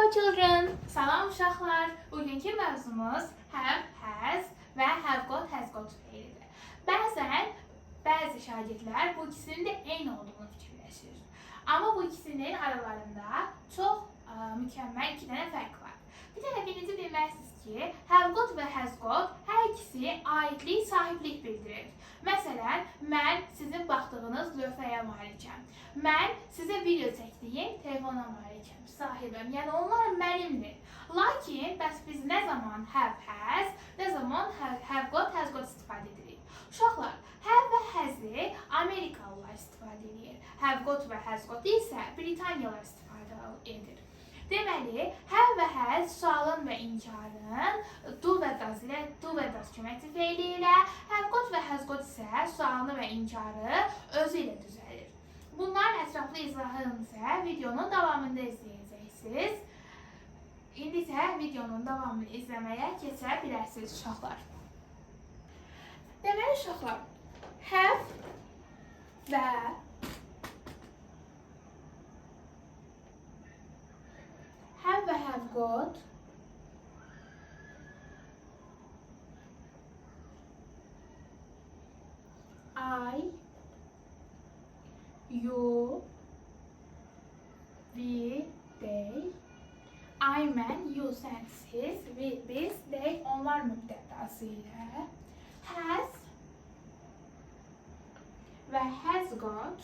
Hello children. Salam uşaqlar. Bugünkü mövzumuz have, has və have got, has got fiilidir. Bəzən bəzi şagirdlər bu ikisinin də eyni olduğunu fikirləşir. Amma bu ikisinin aralarında çox mükəmməl iki dənə fərq var. Bir tərəfinizi bilməlisiniz ki, have got və has got hər ikisi aidlik, sahiblik bildirir. Məsələn, mən sizin baxdığınız lövhəyə malikəm. Mən sizə video çəkdiyim telefona malikəm, sahibəm. Yəni onlar mənimdir. Lakin bəs biz nə zaman have, has, nə zaman have got, has got istifadə edirik? Uşaqlar, have və has-i Amerikalılar istifadə edir. Have got və has got isə Britaniyalılar istifadə edir. Deməli, have və has sualın və inkarın do və das köməkçi feili ilə, have got və has got isə sualını və inkarı özü ilə düzəlir. Bunların ətraflı izahını isə videonun davamında izləyəcəksiniz. İndi isə videonun davamını izləməyə keçə bilərsiniz uşaqlar. Deməli uşaqlar, have və have got I, you, we, they, I, mən, you, sən, siz, we, biz, they, onlar mübtədası ilə has və has got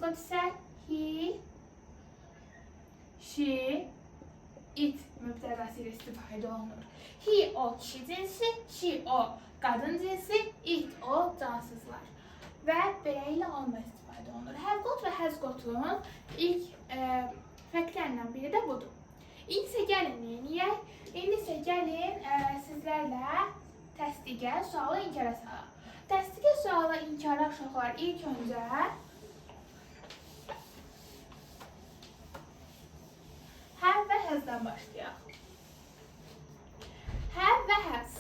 isə he, she, it mübtədası ilə istifadə olunur. He o kişi cinsi, she o qadın cinsi, it o cansızlar. Və belə ilə olma istifadə olunur. Have got və has got'un ilk fərqlərindən biri də budur. İndi isə gəlin neyiniyək? İndi isə gəlin sizlərlə təsdiqə, suala, inkara salaq. Təsdiqə, suala, inkara uşaqlar ilk öncə have və has'dan başlayaq. Have və has.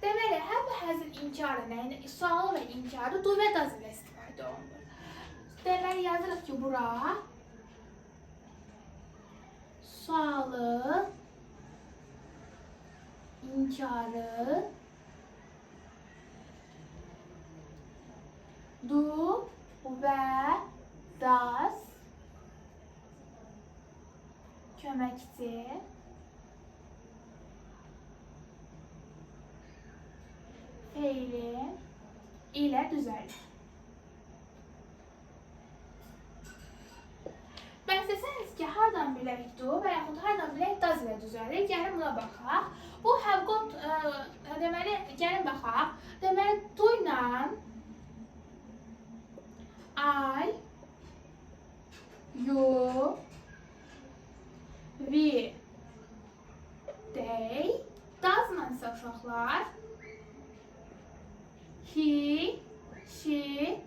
Deməli, have və has'ın inkarı nəyinə? Sualı və inkarı do və das ilə istifadə olunur. Deməli, yazırıq ki, bura sualı, inkarı do və das köməkçi feili ilə düzəlir. Bəs desəniz ki, hardan bilək do və yaxud hardan bilək das ilə düzəlir? Gəlin buna baxaq. Bu have got, deməli, gəlin baxaq. Deməli, do ilə I, you, we, they, dasla isə uşaqlar he, she,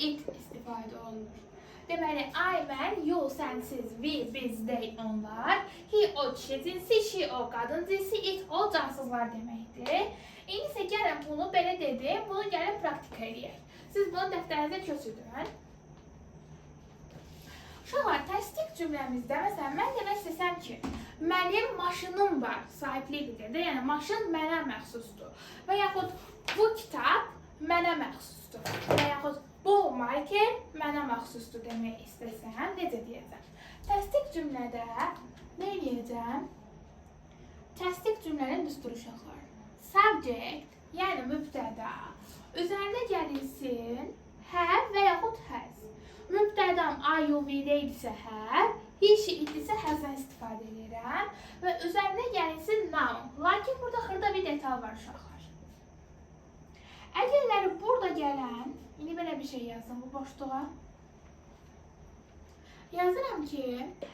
it istifadə olunur. Deməli, I, mən, you, sən, siz, we, biz, they, onlar, he, o kişi cinsi, she, o qadın cinsi, it, o cansızlar deməkdir. İndi isə gəlin bunu belə dedim, bunu gəlin praktika edək. Siz bunu dəftərinizə köçürün. Uşaqlar, təsdiq cümləmizdə, məsələn, mən demək istəsəm ki, mənim maşınım var, sahiblik bildirir. Yəni, maşın mənə məxsusdur. Və yaxud bu kitab mənə məxsusdur. Və yaxud bu marker mənə məxsusdur demək istəsəm, necə deyəcəm? Təsdiq cümlədə nə edəcəm? Təsdiq cümlənin düsturu uşaqlar. Subject, yəni mübtəda, üzərində gəlirsin have və yaxud has. Mübtədam I, you, we, they idisə have, he, she, it isə has'dan istifadə edirəm və üzərində gəlirsin noun. Lakin burada xırda bir detal var uşaqlar. Əgərləri burada gələn, indi belə bir şey yazdım bu boşluğa. Yazıram ki,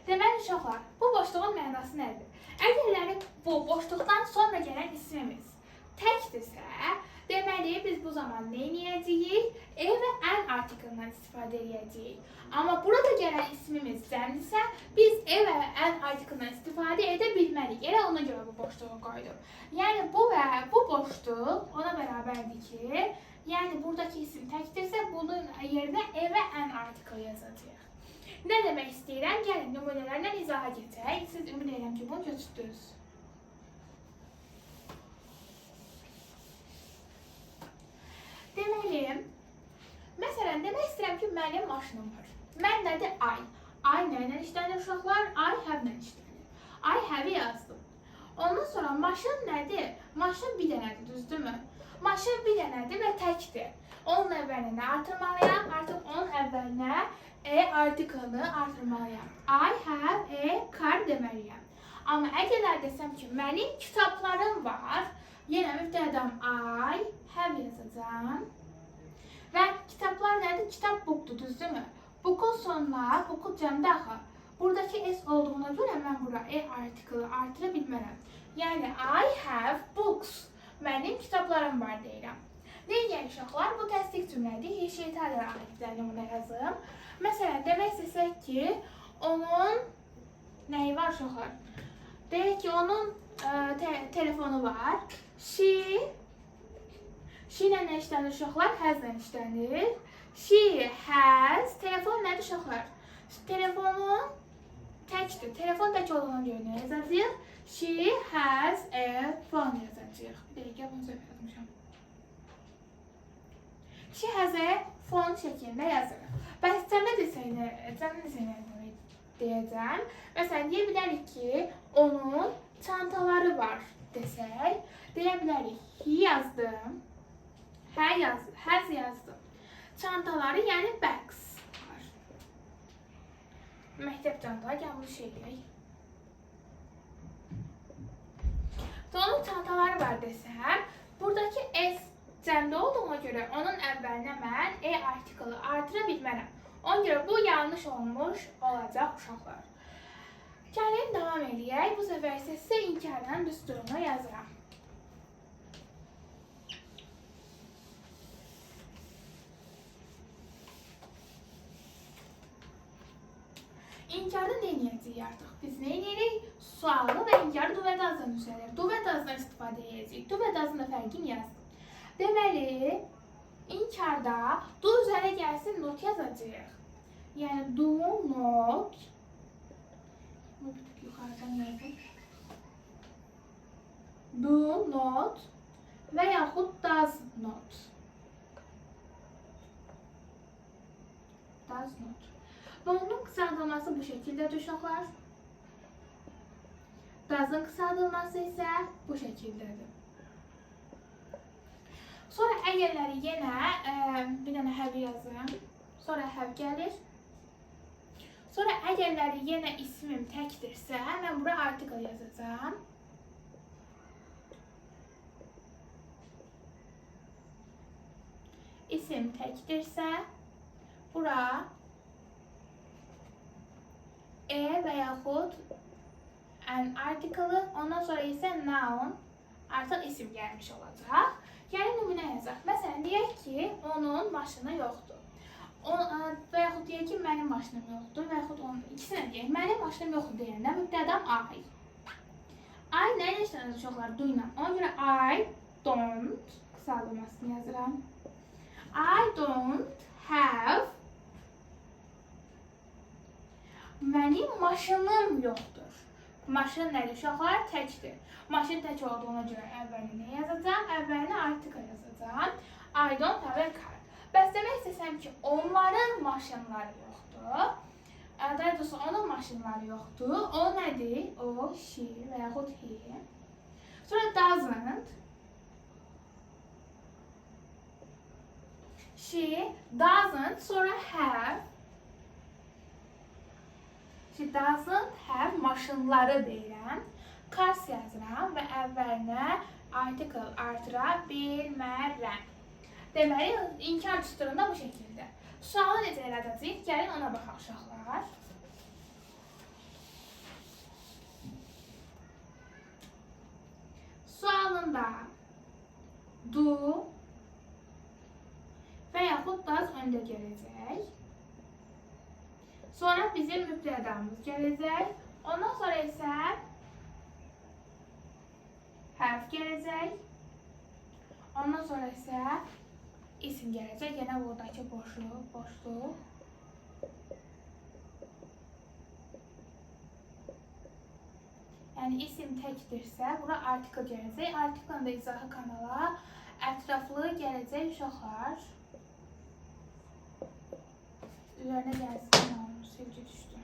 deməli uşaqlar, bu boşluğun mənası nədir? Əgərləri bu boşluqdan sonra gələn ismimiz təkdirsə, deməli biz bu zaman nə edəcəyik? E və ən artiklından istifadə edəcəyik. Amma burada gələn ismimiz cəmdirsə, biz e və ən artiklından istifadə edə bilmərik. Elə ona görə bu boşluğu qoydum. Yəni bu və bu boşluq ona bərabərdir ki, Yəni buradakı isim təkdirsə, bunun yerinə e və ən artiklı yazacağıq. Nə demək istəyirəm? Gəlin nümunələrlə izaha keçək. Siz ümid edirəm ki, bunu götürdünüz. Deməli, məsələn, demək istəyirəm ki, mənim maşınım var. Mən nədir? Ay. Ay nə ilə işlənir uşaqlar? Ay həvlə işlənir. Ay həvi yazdım. Ondan sonra maşın nədir? Maşın bir dənədir, düzdürmü? Maşın bir dənədir və təkdir. Onun əvvəlinə artırmalıyam. Artıq onun əvvəlinə artiklını artırmalıyam. I have a car deməliyəm. Amma əgər desəm ki, mənim kitablarım var, yenə mübtədam I have yazacağam. Və kitablar nədir? Kitab bookdur, düzdürmü? Book'un sonuna, book'u cəmdə axı. Buradakı S olduğuna görə mən bura artiklı artıra bilmərəm. Yəni, I have books. Mənim kitablarım var deyirəm. Deyək uşaqlar, bu təsdiq cümlədir. Heşeytariya aidlərini buna yazım. Məsələn, demək istəsək ki, onun nəyi var uşaqlar? Deyək ki, onun telefonu var. She ilə nə işlənir uşaqlar? Has-lə işlənir. She has. Telefon nədir uşaqlar? Telefonun təkdir. Telefon tək olduğuna görə nə yazacağıq? She has a phone yazacağıq. Bir dəqiqə, bunu səhv yazmışam. She has a phone şəklində yazırıq. Bəs cəmlə desəynə deyəcəm. Məsələn, deyə bilərik ki, onun çantaları var desək. Deyə bilərik, he yazdım. Has yazdım. Çantaları, yəni bags var. Məktəb çantaları, gəlin bunu şey deyək. Onun çantaları var desəm, buradakı S cəmdə olduğuna görə onun əvvəlinə mən artiklı artıra bilmərəm. Ona görə bu yanlış olmuş olacaq uşaqlar. Gəlin davam edək. Bu səfər isə sizə inkarın düsturunu yazıram. İnkarda nə edəcəyik artıq? Biz nə edirik? Sualı və inkarı duvət azdan üzəlir. Duvət azdan istifadə edəcəyik. Duvət azdan da fərqini yazdım. Deməli, inkarda du üzərə gəlsin not yazacağıq. Yəni, do not. Bunu bir tık yuxarıdan yazdım. Do not və yaxud does not. Does not. Bunun qısaldılması bu şəkildədir uşaqlar. Does'ın qısaldılması isə bu şəkildədir. Sonra əgərləri yenə bir dənə have yazıram. Sonra have gəlir. Sonra əgərləri yenə ismim təkdirsə, mən bura article yazacağam. İsim təkdirsə, bura və yaxud an article, ondan sonra isə noun, artıq isim gəlmiş olacaq. Yəni, nümunə yazaq. Məsələn, deyək ki, onun maşını yoxdur. Və yaxud deyək ki, mənim maşınım yoxdur. Və yaxud onun ikisinə deyək, mənim maşınım yoxdur deyəndə mübtədam I. I nə ilə işlənir uşaqlar? Do ilə. Ona görə I don't, qısaldılmasını yazıram. I don't have. Mənim maşınım yoxdur. Maşın nədir uşaqlar? Təkdir. Maşın tək olduğuna görə əvvəlinə yazacağam, əvvəlinə article yazacağam. I don't have a car. Bəs demək istəsəm ki, onların maşınları yoxdur. Daha doğrusu onun maşınları yoxdur. O nədir? O, she və yaxud he. Sonra doesn't. She doesn't, sonra have. She doesn't have maşınları deyirəm. Cars yazıram və əvvəlinə article artıra bilmərəm. Deməli, inkar düsturunda bu şəkildə. Sualı necə elədəcəyik? Gəlin ona baxaq uşaqlar. Sualında do və yaxud does öndə gələcək. Sonra bizim mübtədamız gələcək. Ondan sonra isə have gələcək. Ondan sonra isə isim gələcək. Yenə buradakı boşluq. Yəni isim təkdirsə, bura artikel gələcək. Artikelin də izahı kanala ətraflı gələcək uşaqlar. Üzərinə gəlsin, silgi düşdü.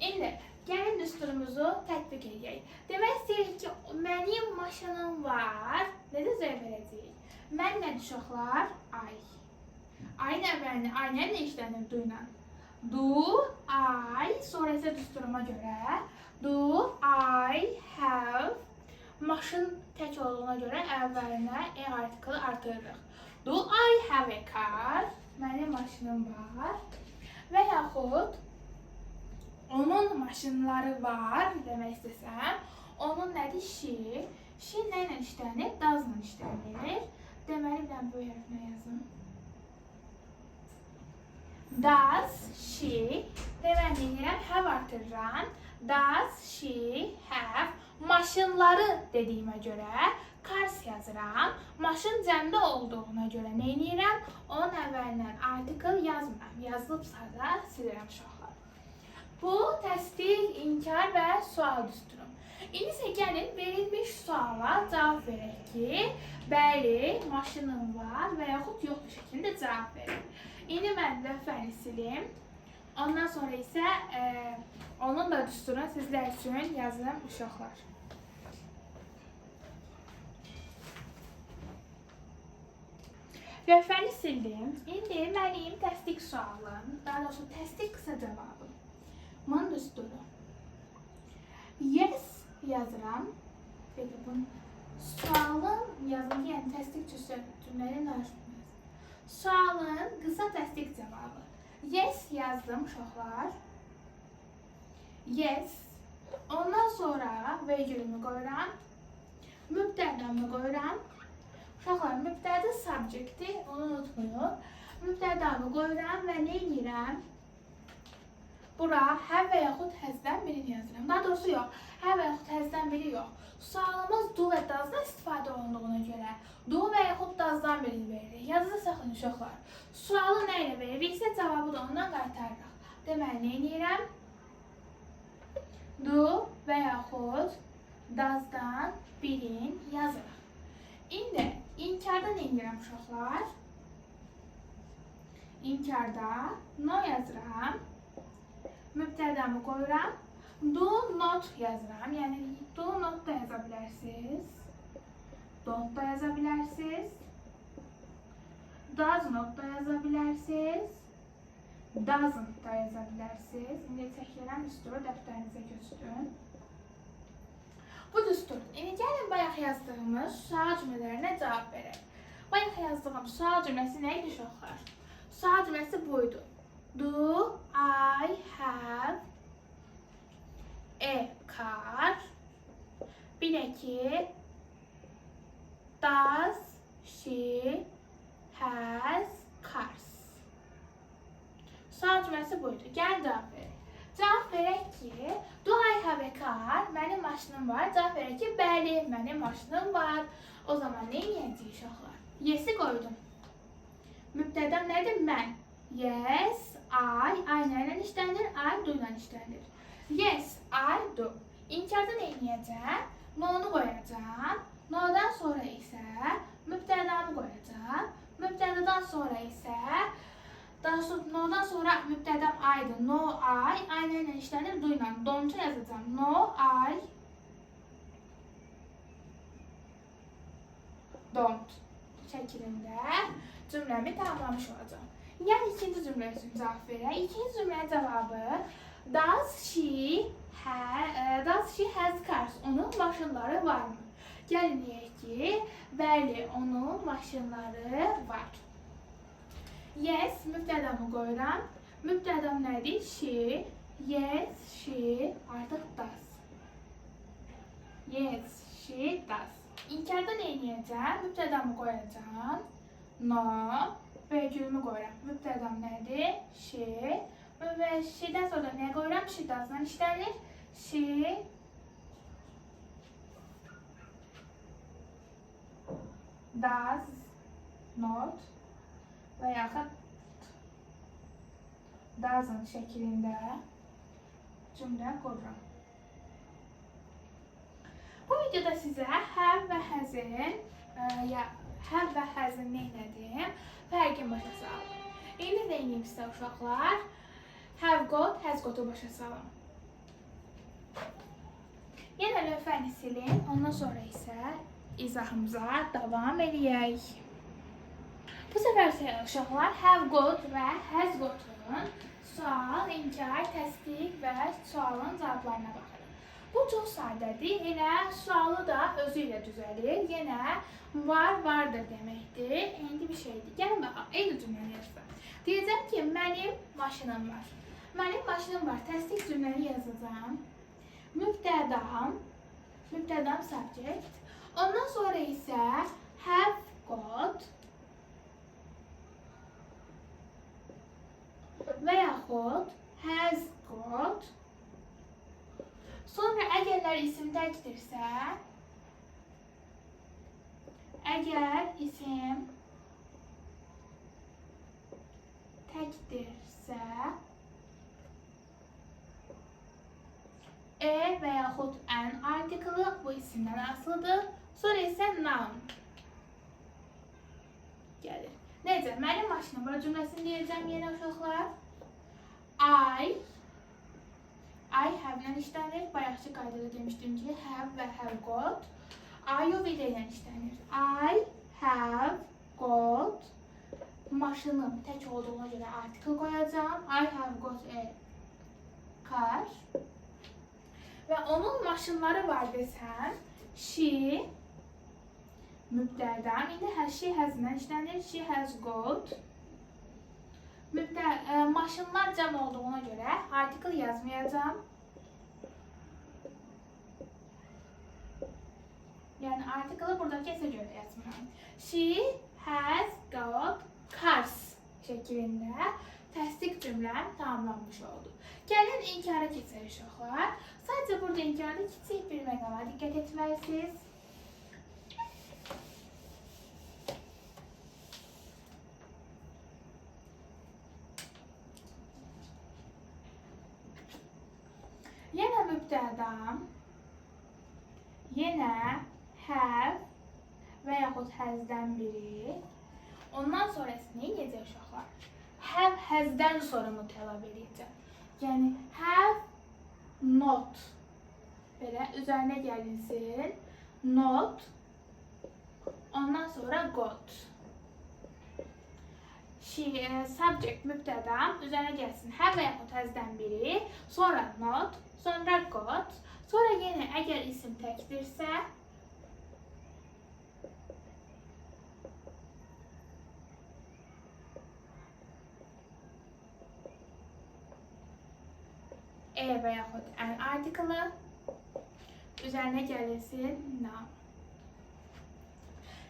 İndi gəlin düsturumuzu tətbiq edək. Demək istəyirik ki, mənim maşınım var. Necə cavab verəcəyik? Mən nədir uşaqlar? Ay. Ayın əvvəlini, ay nə işlənir du ilə? Do, I, sonra isə düsturuma görə do, I have. Maşın tək olduğuna görə əvvəlinə artiklı artırırıq. Do I have a car? Mənim maşınım var. Və yaxud onun maşınları var demək istəsəm, onun nədir? She. She nə ilə işlənir? Does ilə işlənir. Deməli, mən bu hərfinə yazım. Does she, deməli, have artırıram. Does she have maşınları dediyimə görə cars yazıram. Maşın cəmdə olduğuna görə nə edirəm? Onun əvvəlindən artikel yazmıram. Yazılıbsa da silirəm uşaqlar. Bu təsdiq, inkar və sual düsturum. İndi isə gəlin verilmiş suala cavab verək ki, bəli, maşınım var və yaxud yoxdur şəklində cavab verin. İndi mən lövhəni silim. Ondan sonra isə onun da düsturunu sizlər üçün yazım uşaqlar. Lövhəni sildim. İndi mənim təsdiq sualım, daha doğrusu təsdiq qısa cavabım. Bunun düsturu. Yes yazıram. Peki bunun sualın yazımı, yəni təsdiq cümlənin qarşılığında. Sualın qısa təsdiq cavabı. Yes yazdım uşaqlar. Yes. Ondan sonra vergülümü qoyuram. Mübtədamı qoyuram. Uşaqlar, mübtədə subjectdir, onu unutmayın. Mübtədamı qoyuram və nə edirəm? Bura have və yaxud has'dən birini yazıram. Daha doğrusu yox, have və yaxud has'dən biri yox. Sualımız do və does'dan istifadə olunduğuna görə do və yaxud does'dan birini veririk. Yazıda saxlayın uşaqlar. Sualı nə ilə veririksə cavabı da ondan qaytarırıq. Deməli, nə edirəm? Do və yaxud does'dan birini yazırıq. İndi inkarda nə edirəm uşaqlar? İnkarda no yazıram. Mübtədamı qoyuram. Do not yazıram. Yəni do not da yaza bilərsiniz. Don't da yaza bilərsiniz. Does not da yaza bilərsiniz. Doesn't da yaza bilərsiniz. İndi çəkilən düsturu dəftərinizə götürün. Bu düstur. İndi gəlin bayaq yazdığımız sual cümlələrinə cavab verək. Bayaq yazdığım sual cümləsi nə idi uşaqlar? Sual cümləsi buydu. Do I have a car? Bir də ki, does she has cars? Sual cümləsi buydu. Gəlin cavab verək. Cavab verək ki, do I have a car? Mənim maşınım var. Cavab verək ki, bəli, mənim maşınım var. O zaman nə edəcəyik uşaqlar? Yes'i qoydum. Mübtədam nədir? Mən. Yes, I nə ilə işlənir? I do ilə işlənir. Yes, I do. İnkarda nə edəcəm? No-nu qoyacam. No-dan sonra isə mübtədamı qoyacam. Mübtədadan sonra isə no-dan sonra mübtədam I-dır. No, I nə ilə işlənir? Do ilə. Don't yazacam. No, I don't şəklində cümləmi tamamlamış olacaq. Yəni ikinci cümlə üçün cavab verək. İkinci cümlənin cavabı does she has cars? Onun maşınları varmı? Gəlin deyək ki, bəli, onun maşınları var. Yes, mübtədamı qoyuram. Mübtədam nədir? She. Yes, she artıq does. Yes, she does. İnkarda nə edəcəm? Mübtədamı qoyacam. No. Vergülümü qoyuram. Mübtədam nədir? She. Və she'dən sonra nə qoyuram? She does'dan işlənir. She does not və yaxud doesn't şəklində cümlə qururam. Bu videoda sizə have və has'in have və has'in nə etdim? Fərqini başa saldım. İndi də inəyim sizə uşaqlar. Have got, has got-u başa salın. Yenə lövhəni silin, ondan sonra isə izahımıza davam edək. Bu səfər uşaqlar have got və has got-un sual, inkar, təsdiq və sualın cavablarına baxırıq. Bu çox sadədir. Elə sualı da özü ilə düzəlir. Yenə var, vardır deməkdir. İndi bir şeydir. Gəlin baxaq. Eyni cümləni yazsam. Deyəcəm ki, mənim maşınım var. Mənim maşınım var. Təsdiq cümləni yazacağım. Mübtədam subject. Ondan sonra isə have got və yaxud has got. Sonra əgərlər isim təkdirsə, və yaxud an artiklı bu isimdən asılıdır. Sonra isə noun gəlir. Necə? Mənim maşınım var cümləsini deyəcəm yenə uşaqlar. I have-lə işlənir. Bayaqçı qaydada demişdim ki, have və have got. I-u ilə işlənir. I have got maşınım tək olduğuna görə article qoyacağım. I have got a car. Və onun maşınları var desəm, she mübtədam. İndi she has-lə işlənir. She has got. Maşınlar cəm olduğuna görə article yazmayacağım. Yəni article burada kəsə görə yazmıram. She has got cars şəklində təsdiq cümləm tamamlanmış oldu. Gəlin inkara keçək uşaqlar. Sadəcə burada inkarda kiçik bir məqama diqqət etməlisiniz. Yenə mübtədam, yenə have və yaxud has-dən biri. Ondan sonrası nə edəcək uşaqlar? Have, has-dən sonra tələb edəcəm. Yəni have not. Belə üzərinə gəlinsin. Not. Ondan sonra got. Subject mübtədam üzərinə gəlsin. Have və yaxud has-dən biri. Sonra not. Sonra got. Sonra yenə əgər isim təkdirsə, və yaxud an article üzərinə gəlirsin noun.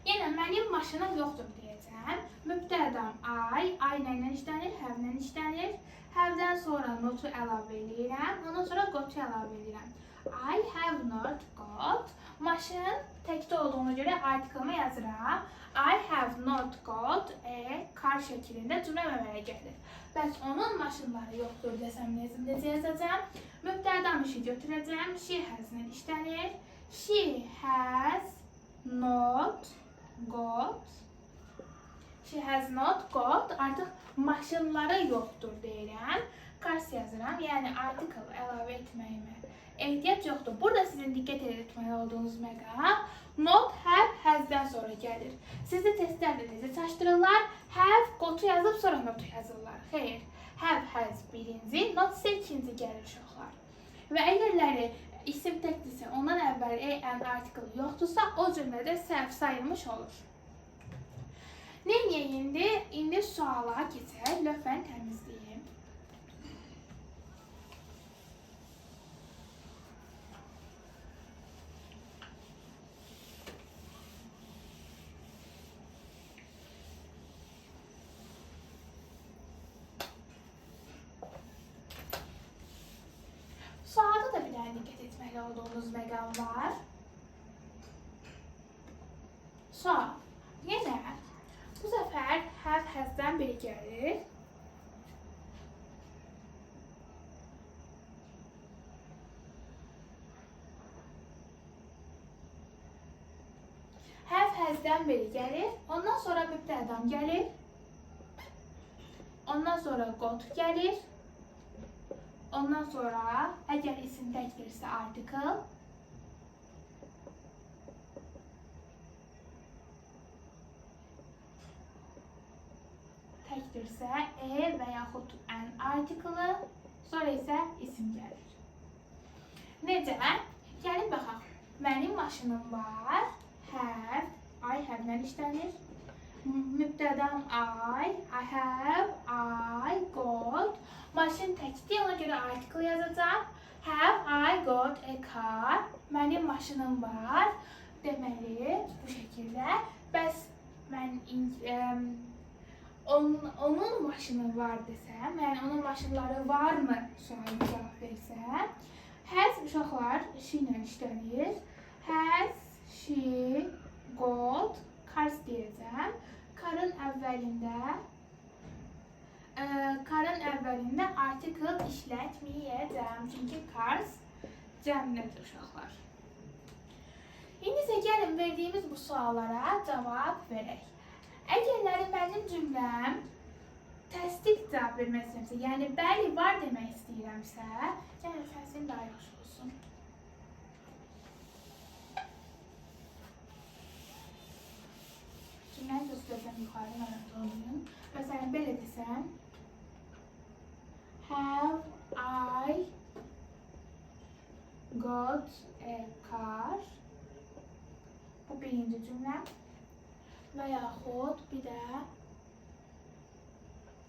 Yenə mənim maşınım yoxdur deyəcəm. Mübtədam I ilə işlənir, have-lə işlənir. Have-dən sonra not-u əlavə edirəm, ondan sonra got-u əlavə edirəm. I have not got. Maşın təkdə olduğuna görə article-ımı yazıram. I have not got a car şəklində cümlə əmələ gəlir. Bəs onun maşınları yoxdur desəm necə yazacağım? Mübtədam işi götürəcəm. She has-lə işlənir. She has not got. She has not got. Artıq maşınları yoxdur deyirəm. Cars yazıram. Yəni article əlavə etməyimə ehtiyac yoxdur. Burada sizin diqqət etməli olduğunuz məqam not, have, has-dən sonra gəlir. Sizdə testlərdə necə çaşdırırlar? Have, got-u yazıb sonra not-u yazırlar. Xeyr. Have, has birinci, not isə ikinci gəlir uşaqlar. Və əgərləri isim təkdirsə, ondan əvvəl an article yoxdursa, o cümlədə səhv sayılmış olur. Neyiniyək indi? İndi suala keçək. Lövhəni təmizləyim. Sualda da bir dənə diqqət etməli olduğunuz məqam var. Sual. Yenə bu hərflərdən biri gəlir. Həzdən biri gəlir. Ondan sonra mübtədam gəlir. Ondan sonra qot gəlir. Ondan sonra əgər isim təkdirsə article. Təkdirsə və yaxud an article. Sonra isə isim gəlir. Necə? Gəlin baxaq. Mənim maşınım var. Have. I have nə işlənir? Mübtədam I have, I got. Maşın təkdir, ona görə article yazacağım. Have I got a car? Mənim maşınım var. Deməli, bu şəkildə. Bəs mən onun maşını var desəm, yəni onun maşınları varmı sualına cavab versəm, has uşaqlar she ilə işlənir. Has she got cars deyəcəm. Karın əvvəlində article işlətməyəcəm. Çünki cars cəmlədir uşaqlar. İndi isə gəlin verdiyimiz bu suallara cavab verək. Əgərləri mənim cümləm təsdiq cavab vermək istəyirəmsə, yəni bəli var demək istəyirəmsə, gəlin fəsil daha yaxşı olsun. Cümləni göstərəcəm yuxarı mənada olun. Məsələn, belə desəm. Have I got a car? Bu birinci cümlə. Və yaxud bir də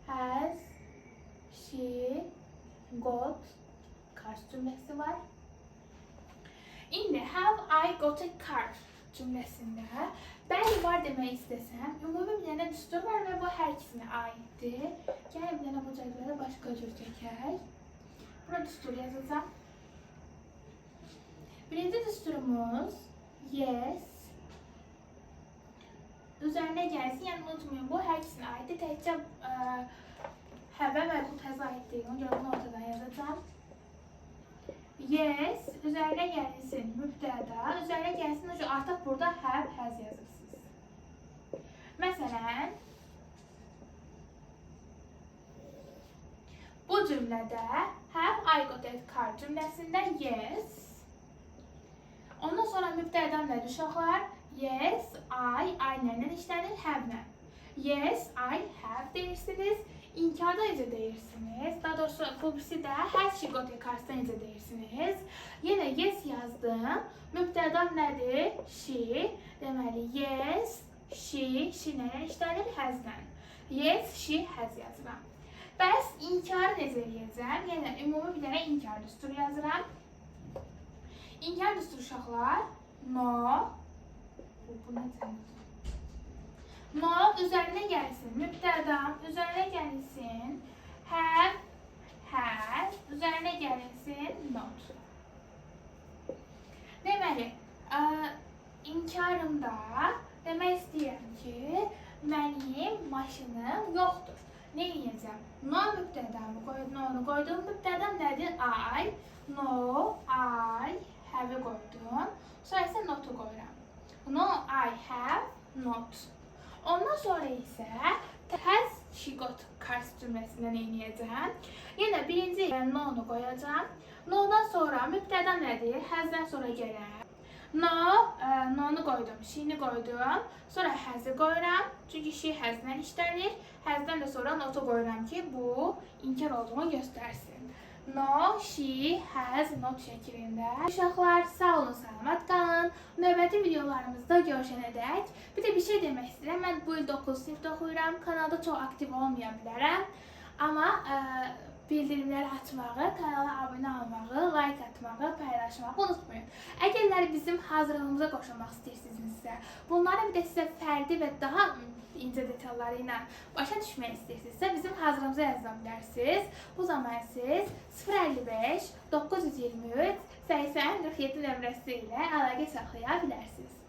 has she got cars cümləsi var. İndi have I got a car cümləsində bəli var demək istəsəm, ümumi bir dənə düstur var və bu hər ikisinə aiddir. Gəlin bir dənə bu cədvələ başqa cür çəkək. Bura düstur yazacağım. Birinci düsturumuz yes. Üzərinə gəlsin, yəni unutmayın, bu hər ikisinə aiddir. Təkcə have və bu təzə aiddir. Ona görə bunu ortadan yazacağım. Yes, üzərinə gəlsin mübtəda, üzərinə gəlsin, artıq burada have, has yazırsınız. Məsələn, bu cümlədə have I got a car cümləsində yes. Ondan sonra mübtədam nədir uşaqlar? Yes, I nədən işlənir? Have-lə. Yes, I have deyirsiniz. İnkarda necə deyirsiniz? Daha doğrusu bu birisi də has she got a car-da necə deyirsiniz? Yenə yes yazdım. Mübtədam nədir? She. Deməli, yes, she nədən işlənir? Has-lə. Yes, she has yazıram. Bəs inkarı necə eləyəcəm? Yenə ümumi bir dənə inkar düsturu yazıram. İnkar düsturu uşaqlar. No. Bu necə? No üzərinə gəlsin. Mübtədam üzərinə gəlsin. Have, has, üzərinə gəlsin. Not. Deməli, inkarımda demək istəyirəm ki, mənim maşınım yoxdur. Nə edəcəm? No mübtədamı qoydum. Mübtədam nədir? I. No, I have-i qoydum. Sonra isə not-u qoyuram. No, I have not. Ondan sonra isə has she got cars cümləsində nə edəcəm? Yenə birinci no-nu qoyacam. No-dan sonra mübtəda nədir? Has-dən sonra gələn. No-nu qoydum, she-ni qoydum. Sonra has-i qoyuram. Çünki she has-dən işlənir. Has-dən də sonra not-u qoyuram ki, bu inkar olduğunu göstərsin. No, she has not şəklində. Uşaqlar, sağ olun, salamat qalın. Növbəti videolarımızda görüşənədək. Bir də bir şey demək istəyirəm. Mən bu il 9 sinifdə oxuyuram. Kanalda çox aktiv olmaya bilərəm. Amma bildirimləri açmağı, kanala abunə olmağı, like atmağı, paylaşmağı unutmayın. Əgərlər bizim hazırlığımıza qoşulmaq istəyirsinizsə, bunları bir də sizə fərdi və daha incə detalları ilə başa düşmək istəyirsinizsə, bizim hazırlığımıza yaza bilərsiniz. Bu zaman siz 055 923 80 47 nömrəsi ilə əlaqə saxlaya bilərsiniz.